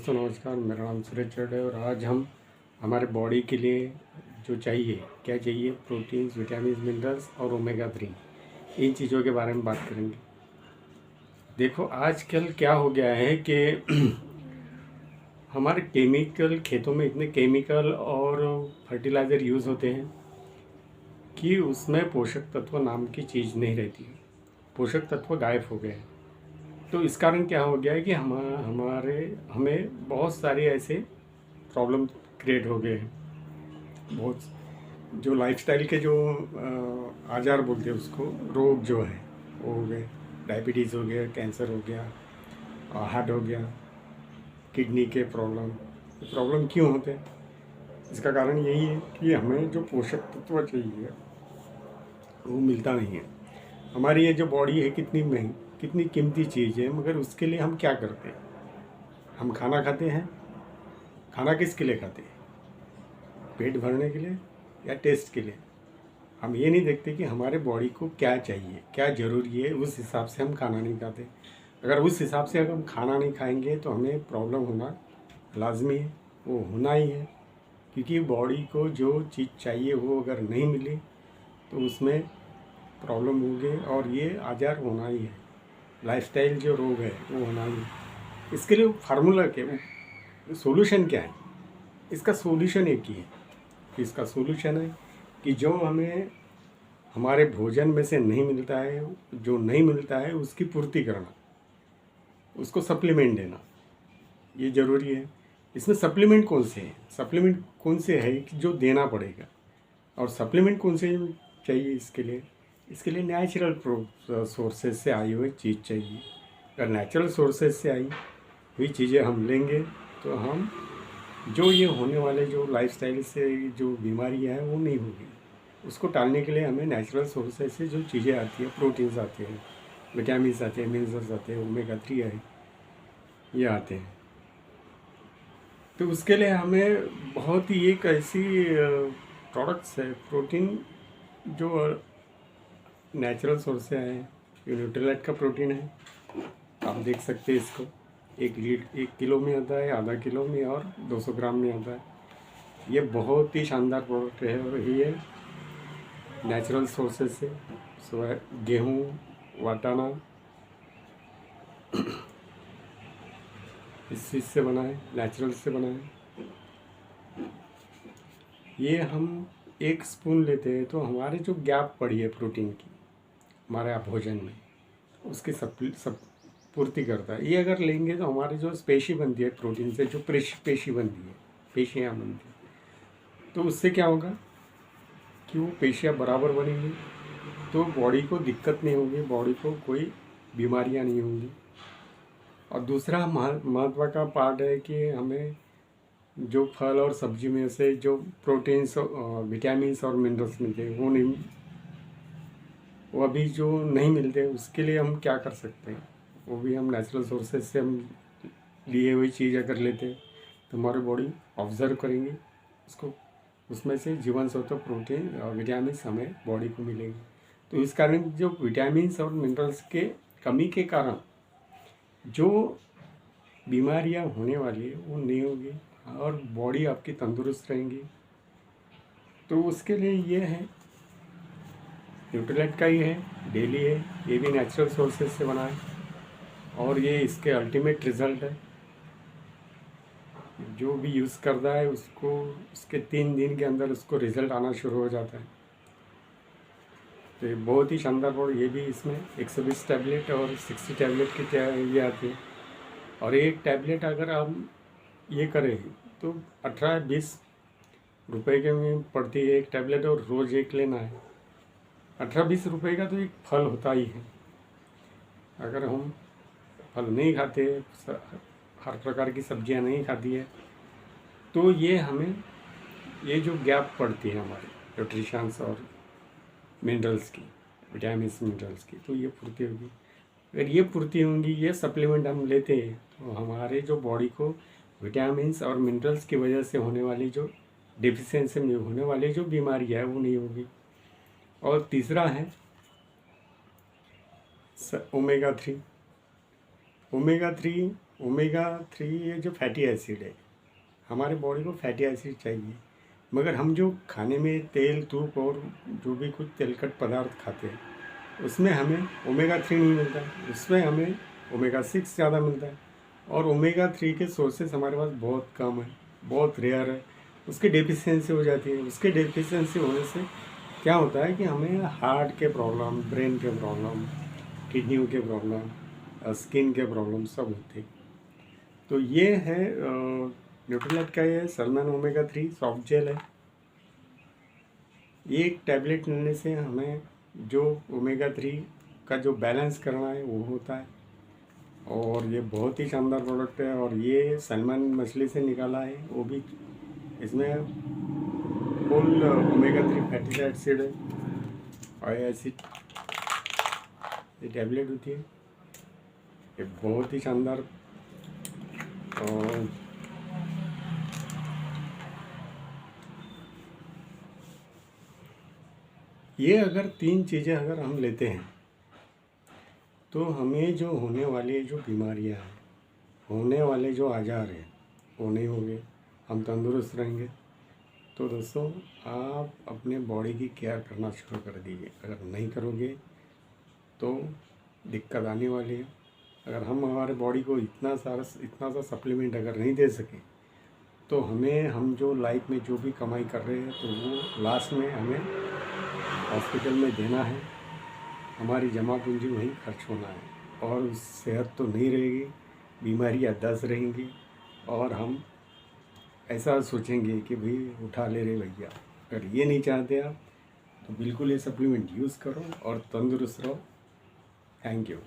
दोस्तों नमस्कार, मेरा नाम सूरज चढ़ है और आज हम हमारे बॉडी के लिए जो चाहिए क्या चाहिए प्रोटीन्स, विटामिन, मिनरल्स और ओमेगा 3 इन चीज़ों के बारे में बात करेंगे। देखो आजकल क्या हो गया है कि हमारे केमिकल खेतों में इतने केमिकल और फर्टिलाइज़र यूज़ होते हैं कि उसमें पोषक तत्व नाम की चीज़ नहीं रहती। पोषक तत्व गायब हो गए हैं। तो इस कारण क्या हो गया है कि हमें बहुत सारे ऐसे प्रॉब्लम क्रिएट हो गए हैं। बहुत जो लाइफस्टाइल के जो आजार बोलते हैं उसको, रोग जो है वो हो गए। डायबिटीज़ हो गया, कैंसर हो गया, हार्ट हो गया, किडनी के प्रॉब्लम क्यों होते हैं? इसका कारण यही है कि हमें जो पोषक तत्व चाहिए वो मिलता नहीं है। हमारी ये जो बॉडी है कितनी कीमती चीज़ है, मगर उसके लिए हम क्या करते हैं? हम खाना खाते हैं। खाना किसके लिए खाते हैं? पेट भरने के लिए या टेस्ट के लिए? हम ये नहीं देखते कि हमारे बॉडी को क्या चाहिए, क्या ज़रूरी है, उस हिसाब से हम खाना नहीं खाते। अगर उस हिसाब से अगर हम खाना नहीं खाएंगे तो हमें प्रॉब्लम होना लाजमी है, वो होना ही है। क्योंकि बॉडी को जो चीज़ चाहिए वो अगर नहीं मिली तो उसमें प्रॉब्लम होगी और ये आजार होना ही है। लाइफस्टाइल जो रोग है वो होना ही है। इसके लिए फार्मूला क्या, सॉल्यूशन क्या है? इसका सॉल्यूशन एक ही है कि इसका सॉल्यूशन है कि जो हमें हमारे भोजन में से नहीं मिलता है, जो नहीं मिलता है उसकी पूर्ति करना, उसको सप्लीमेंट देना, ये ज़रूरी है। इसमें सप्लीमेंट कौन से हैं? सप्लीमेंट कौन से है कि जो देना पड़ेगा, और सप्लीमेंट कौन से चाहिए इसके लिए नेचुरल सोर्सेज से आई हुई चीज़ चाहिए। अगर नेचुरल सोर्सेज से आई हुई चीज़ें हम लेंगे तो हम जो ये होने वाले जो लाइफस्टाइल से जो बीमारियां हैं वो नहीं होगी। उसको टालने के लिए हमें नेचुरल सोर्सेज से जो चीज़ें आती हैं, प्रोटीन्स आते हैं, विटामिन्स आते हैं, मिनरल्स आते हैं, ओमेगा 3 है, ये आते हैं। तो उसके लिए हमें बहुत ही एक ऐसी प्रोडक्ट्स है, प्रोटीन जो नेचुरल सोर्स से आए हैं। ये न्यूट्रीलाइट का प्रोटीन है, आप देख सकते हैं इसको। 1 किलो में आता है, आधा किलो में और 200 ग्राम में आता है। ये बहुत ही शानदार प्रोडक्ट है और ये नेचुरल सोर्सेज से गेहूँ, वाटाना इस चीज़ से बना है, नेचुरल से बना है। ये हम 1 स्पून लेते हैं तो हमारे जो गैप पड़ी है प्रोटीन की हमारे भोजन में, उसकी सब पूर्ति करता है। ये अगर लेंगे तो हमारी जो पेशी बनती है प्रोटीन से, जो पेशी बनती है, पेशियाँ बनती है, तो उससे क्या होगा कि वो पेशियाँ बराबर बनेंगी तो बॉडी को दिक्कत नहीं होगी, बॉडी को कोई बीमारियाँ नहीं होंगी। और दूसरा महत्व का पार्ट है कि हमें जो फल और सब्जी में से जो प्रोटीन्स, विटामिन्स और मिनरल्स मिलते हैं वो अभी जो नहीं मिलते, उसके लिए हम क्या कर सकते हैं? वो भी हम नेचुरल सोर्सेज से हम लिए हुई चीज़ अगर लेते हैं तो हमारी बॉडी ऑब्जर्व करेंगे उसको, उसमें से जीवन सत्व, प्रोटीन और विटामिन हमें बॉडी को मिलेंगे। तो इस कारण जो विटामिन्स और मिनरल्स के कमी के कारण जो बीमारियां होने वाली है वो नहीं होगी और बॉडी आपकी तंदुरुस्त रहेंगी। तो उसके लिए ये है, न्यूट्रीलाइट का ही है, डेली है, ये भी नेचुरल सोर्सेज से बना है और ये इसके अल्टीमेट रिज़ल्ट है। जो भी यूज़ करता है उसको उसके 3 दिन के अंदर उसको रिज़ल्ट आना शुरू हो जाता है। तो ये बहुत ही शानदार बोर्ड। ये भी इसमें 120 टैबलेट और 60 टैबलेट की ये आती है। और एक टैबलेट अगर हम ये करें तो 18-20 रुपए के में पड़ती है एक टैबलेट, और रोज़ एक लेना है। 18-20 रुपए का तो एक फल होता ही है। अगर हम फल नहीं खाते, हर प्रकार की सब्जियां नहीं खाती है, तो ये हमें ये जो गैप पड़ती है हमारे न्यूट्रिशंस और मिनरल्स की, विटामिन्स मिनरल्स की, तो ये पूर्ति होगी। अगर ये पूर्ति होंगी, ये सप्लीमेंट हम लेते हैं तो हमारे जो बॉडी को विटामिन्स और मिनरल्स की वजह से होने वाली जो डिफिशियंसी में होने वाली जो बीमारी है वो नहीं होगी। और तीसरा है ओमेगा 3। ओमेगा 3 ओमेगा 3 ये जो फैटी एसिड है, हमारे बॉडी को फैटी एसिड चाहिए, मगर हम जो खाने में तेल तूप और जो भी कुछ तेलकट पदार्थ खाते हैं उसमें हमें ओमेगा 3 नहीं मिलता, उसमें हमें ओमेगा 6 ज़्यादा मिलता है। और ओमेगा 3 के सोर्सेस हमारे पास बहुत कम है, बहुत रेयर है, उसकी डेफिशिएंसी हो जाती है। उसके डेफिशिएंसी होने से क्या होता है कि हमें हार्ट के प्रॉब्लम, ब्रेन के प्रॉब्लम, किडनियों के प्रॉब्लम, स्किन के प्रॉब्लम सब होते हैं। तो ये है न्यूट्रीलाइट का, ये सलमान ओमेगा 3 सॉफ्ट जेल है। ये एक टैबलेट लेने से हमें जो ओमेगा 3 का जो बैलेंस करना है वो होता है। और ये बहुत ही शानदार प्रोडक्ट है, और ये सलमान मछली से निकाला है, वो भी इसमें फुल ओमेगा 3 फैटी एसिड है और एसिड ये टैबलेट होती है। ये बहुत ही शानदार। और ये अगर 3 चीज़ें अगर हम लेते हैं तो हमें जो होने वाली जो बीमारियां हैं, होने वाले जो आजार हैं वो नहीं होंगे, हम तंदुरुस्त रहेंगे। तो दोस्तों, आप अपने बॉडी की केयर करना शुरू कर दीजिए। अगर नहीं करोगे तो दिक्कत आने वाली है। अगर हम हमारे बॉडी को इतना सा सप्लीमेंट अगर नहीं दे सकें तो हम जो लाइफ में जो भी कमाई कर रहे हैं तो वो लास्ट में हमें हॉस्पिटल में देना है, हमारी जमा पूंजी वहीं खर्च होना है, और सेहत तो नहीं रहेगी, बीमारियां 10 रहेंगी, और हम ऐसा सोचेंगे कि भाई उठा ले रहे भैया। अगर ये नहीं चाहते आप तो बिल्कुल ये सप्लीमेंट यूज़ करो और तंदुरुस्त रहो। Thank you.